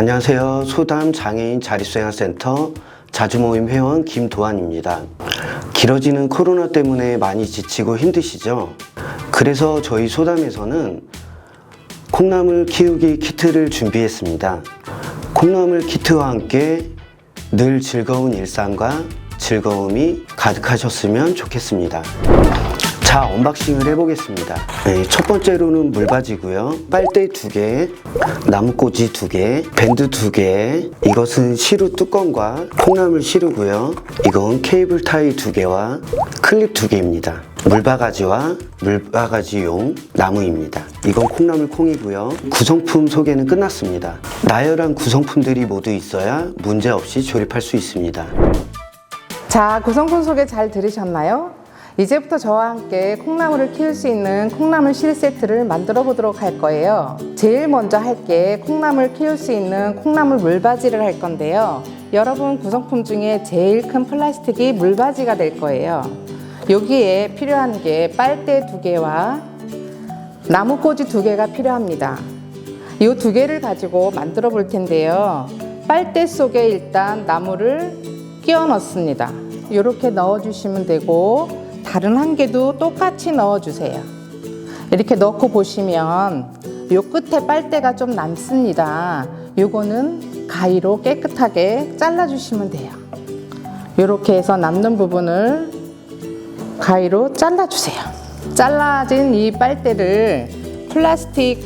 안녕하세요. 소담 장애인 자립생활센터 자주모임 회원 김도환입니다. 길어지는 코로나 때문에 많이 지치고 힘드시죠? 그래서 저희 소담에서는 콩나물 키우기 키트를 준비했습니다. 콩나물 키트와 함께 늘 즐거운 일상과 즐거움이 가득하셨으면 좋겠습니다. 자, 언박싱을 해보겠습니다. 첫 번째로는 물바지고요. 빨대 2개, 나무꽂이 2개, 밴드 2개, 이것은 시루 뚜껑과 콩나물 시루고요. 이건 케이블 타이 2개와 클립 2개입니다. 물바가지와 물바가지용 나무입니다. 이건 콩나물 콩이고요. 구성품 소개는 끝났습니다. 나열한 구성품들이 모두 있어야 문제없이 조립할 수 있습니다. 자, 구성품 소개 잘 들으셨나요? 이제부터 저와 함께 콩나물을 키울 수 있는 콩나물 실 세트를 만들어 보도록 할 거예요. 제일 먼저 할 게 콩나물 키울 수 있는 콩나물 물바지를 할 건데요. 여러분 구성품 중에 제일 큰 플라스틱이 물바지가 될 거예요. 여기에 필요한 게 빨대 2개와 나무꽂이 2개가 필요합니다. 이 2개를 가지고 만들어 볼 텐데요. 빨대 속에 일단 나무를 끼워 넣습니다. 이렇게 넣어 주시면 되고, 다른 한 개도 똑같이 넣어주세요. 이렇게 넣고 보시면 요 끝에 빨대가 좀 남습니다. 요거는 가위로 깨끗하게 잘라주시면 돼요. 이렇게 해서 남는 부분을 가위로 잘라주세요. 잘라진 이 빨대를 플라스틱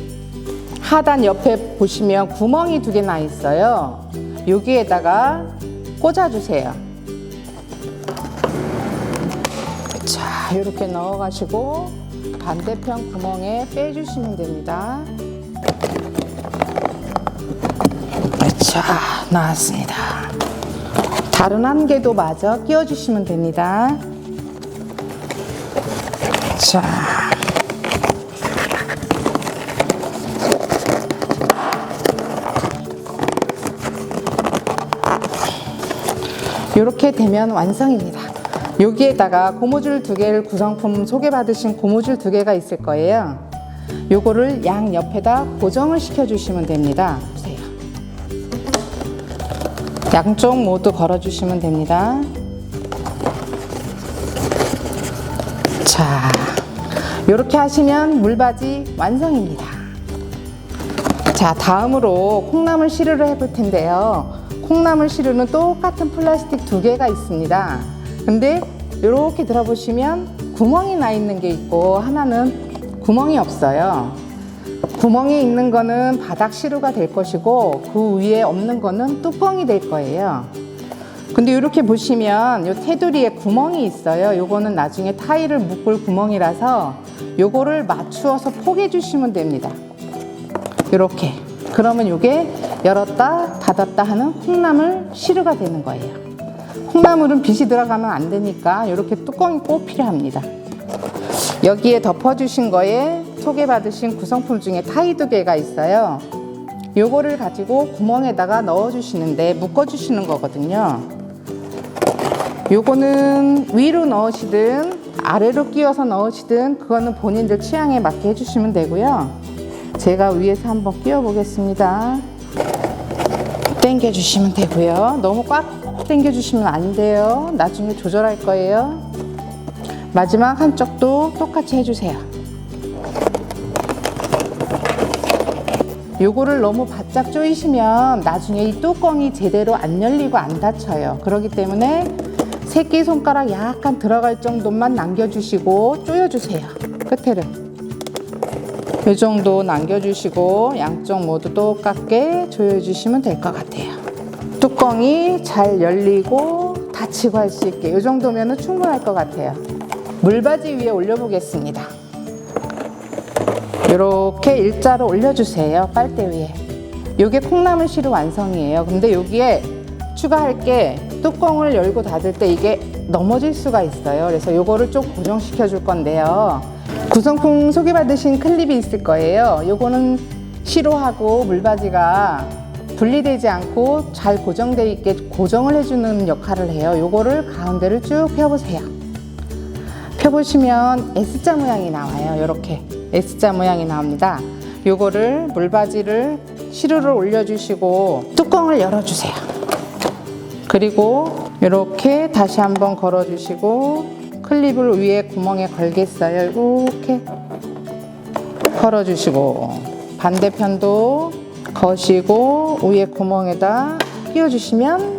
하단 옆에 보시면 구멍이 2개 나 있어요. 여기에다가 꽂아주세요. 자, 이렇게 넣어가시고 반대편 구멍에 빼주시면 됩니다. 자, 나왔습니다. 다른 한 개도 마저 끼워주시면 됩니다. 자, 이렇게 되면 완성입니다. 여기에다가 고무줄 2개를 구성품 소개받으신 고무줄 2개가 있을 거예요. 요거를 양 옆에다 고정을 시켜주시면 됩니다. 보세요. 양쪽 모두 걸어주시면 됩니다. 자, 이렇게 하시면 물바지 완성입니다. 자, 다음으로 콩나물 시루를 해볼 텐데요. 콩나물 시루는 똑같은 플라스틱 2개가 있습니다. 근데 이렇게 들어보시면 구멍이 나 있는 게 있고 하나는 구멍이 없어요. 구멍이 있는 거는 바닥 시루가 될 것이고 그 위에 없는 거는 뚜껑이 될 거예요. 근데 이렇게 보시면 이 테두리에 구멍이 있어요. 요거는 나중에 타일을 묶을 구멍이라서 요거를 맞추어서 포개 주시면 됩니다. 이렇게. 그러면 이게 열었다 닫았다 하는 콩나물 시루가 되는 거예요. 콩나물은 빛이 들어가면 안 되니까 이렇게 뚜껑이 꼭 필요합니다. 여기에 덮어주신 거에 소개받으신 구성품 중에 타이 2개가 있어요. 요거를 가지고 구멍에다가 넣어주시는데 묶어주시는 거거든요. 요거는 위로 넣으시든 아래로 끼워서 넣으시든 그거는 본인들 취향에 맞게 해주시면 되고요. 제가 위에서 한번 끼워 보겠습니다. 당겨주시면 되고요. 너무 꽉 당겨주시면 안 돼요. 나중에 조절할 거예요. 마지막 한쪽도 똑같이 해주세요. 요거를 너무 바짝 조이시면 나중에 이 뚜껑이 제대로 안 열리고 안 닫혀요. 그렇기 때문에 새끼손가락 약간 들어갈 정도만 남겨주시고 조여주세요. 끝에를. 이 정도 남겨주시고 양쪽 모두 똑같게 조여주시면 될 것 같아요. 뚜껑이 잘 열리고 닫히고 할 수 있게 이 정도면 충분할 것 같아요. 물바지 위에 올려보겠습니다. 이렇게 일자로 올려주세요. 빨대 위에. 이게 콩나물 시루 완성이에요. 근데 여기에 추가할 게 뚜껑을 열고 닫을 때 이게 넘어질 수가 있어요. 그래서 이거를 좀 고정시켜 줄 건데요. 구성품 소개받으신 클립이 있을 거예요. 요거는 시루하고 물바지가 분리되지 않고 잘 고정되어 있게 고정을 해주는 역할을 해요. 요거를 가운데를 쭉 펴보세요. 펴보시면 S자 모양이 나와요. 이렇게 S자 모양이 나옵니다. 요거를 물바지를 시루를 올려주시고 뚜껑을 열어주세요. 그리고 이렇게 다시 한번 걸어주시고 클립을 위에 구멍에 걸겠어요. 이렇게 걸어주시고 반대편도 거시고 위에 구멍에다 끼워주시면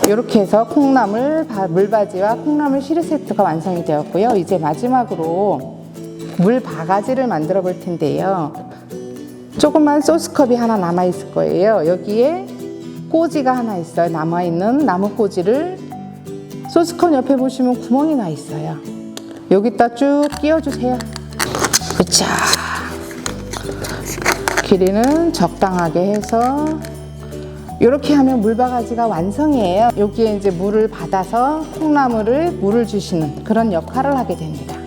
이렇게 해서 콩나물 물바지와 콩나물 시루 세트가 완성이 되었고요. 이제 마지막으로 물 바가지를 만들어 볼 텐데요. 조그만 소스컵이 하나 남아 있을 거예요. 여기에 꼬지가 하나 있어요. 남아있는 나무 꼬지를 소스컵 옆에 보시면 구멍이 나 있어요. 여기다 쭉 끼워주세요. 그쵸? 길이는 적당하게 해서 이렇게 하면 물바가지가 완성이에요. 여기에 이제 물을 받아서 물을 주시는 그런 역할을 하게 됩니다.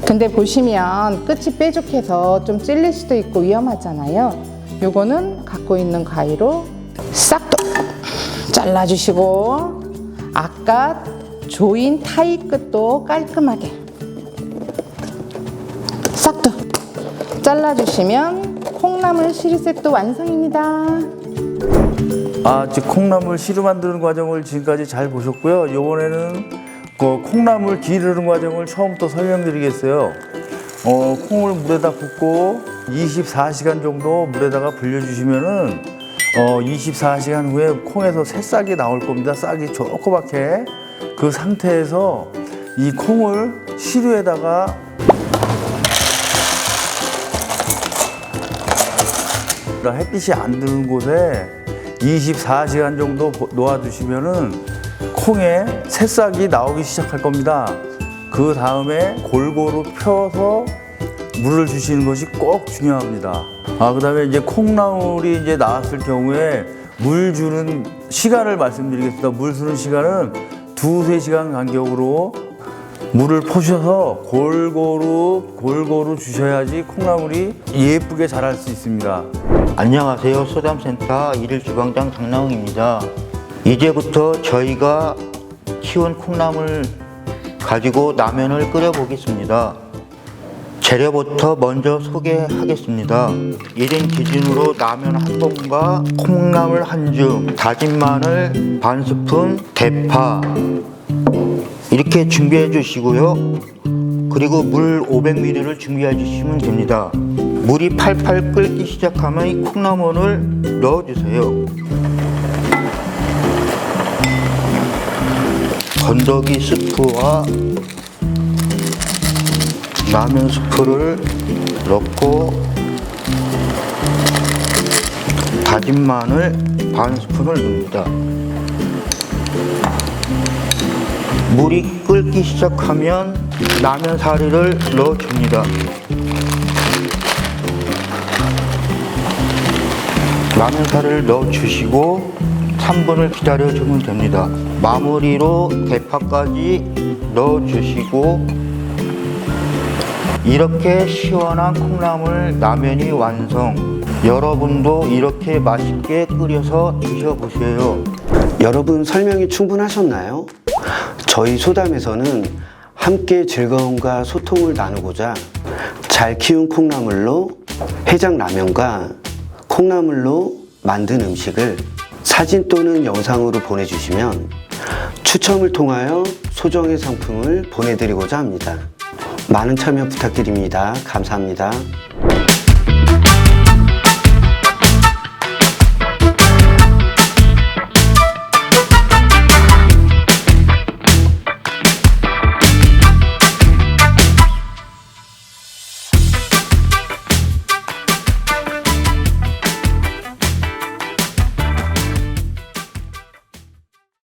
근데 보시면 끝이 뾰족해서 좀 찔릴 수도 있고 위험하잖아요. 요거는 갖고 있는 가위로 싹둑 잘라주시고 아까 조인 타이 끝도 깔끔하게 싹둑 잘라주시면 콩나물 시루 세트 완성입니다. 콩나물 시루 만드는 과정을 지금까지 잘 보셨고요. 이번에는 그 콩나물 기르는 과정을 처음부터 설명드리겠어요. 콩을 물에다 붓고 24시간 정도 물에다가 불려주시면은 24시간 후에 콩에서 새싹이 나올 겁니다. 싹이 조그맣게. 그 상태에서 이 콩을 시루에다가 햇빛이 안 드는 곳에 24시간 정도 놓아두시면은 콩에 새싹이 나오기 시작할 겁니다. 그 다음에 골고루 펴서 물을 주시는 것이 꼭 중요합니다. 그 다음에 이제 콩나물이 이제 나왔을 경우에 물 주는 시간을 말씀드리겠습니다. 물 주는 시간은 2~3시간 간격으로 물을 퍼셔서 골고루 주셔야지 콩나물이 예쁘게 자랄 수 있습니다. 안녕하세요. 소담센터 1일 주방장 장나웅입니다. 이제부터 저희가 키운 콩나물 가지고 라면을 끓여 보겠습니다. 재료부터 먼저 소개하겠습니다. 1인 기준으로 라면 한 봉과 콩나물 한 줌, 다진 마늘 반 스푼, 대파 이렇게 준비해 주시고요. 그리고 물 500ml를 준비해 주시면 됩니다. 물이 팔팔 끓기 시작하면 이 콩나물을 넣어 주세요. 건더기 스프와 라면 스프를 넣고 다진 마늘 반 스푼을 넣습니다. 물이 끓기 시작하면 라면 사리를 넣어줍니다. 라면 사리를 넣어주시고 3분을 기다려주면 됩니다. 마무리로 대파까지 넣어주시고 이렇게 시원한 콩나물 라면이 완성. 여러분도 이렇게 맛있게 끓여서 드셔보세요. 여러분 설명이 충분하셨나요? 저희 소담에서는 함께 즐거움과 소통을 나누고자 잘 키운 콩나물로 해장 라면과 콩나물로 만든 음식을 사진 또는 영상으로 보내주시면 추첨을 통하여 소정의 상품을 보내드리고자 합니다. 많은 참여 부탁드립니다. 감사합니다.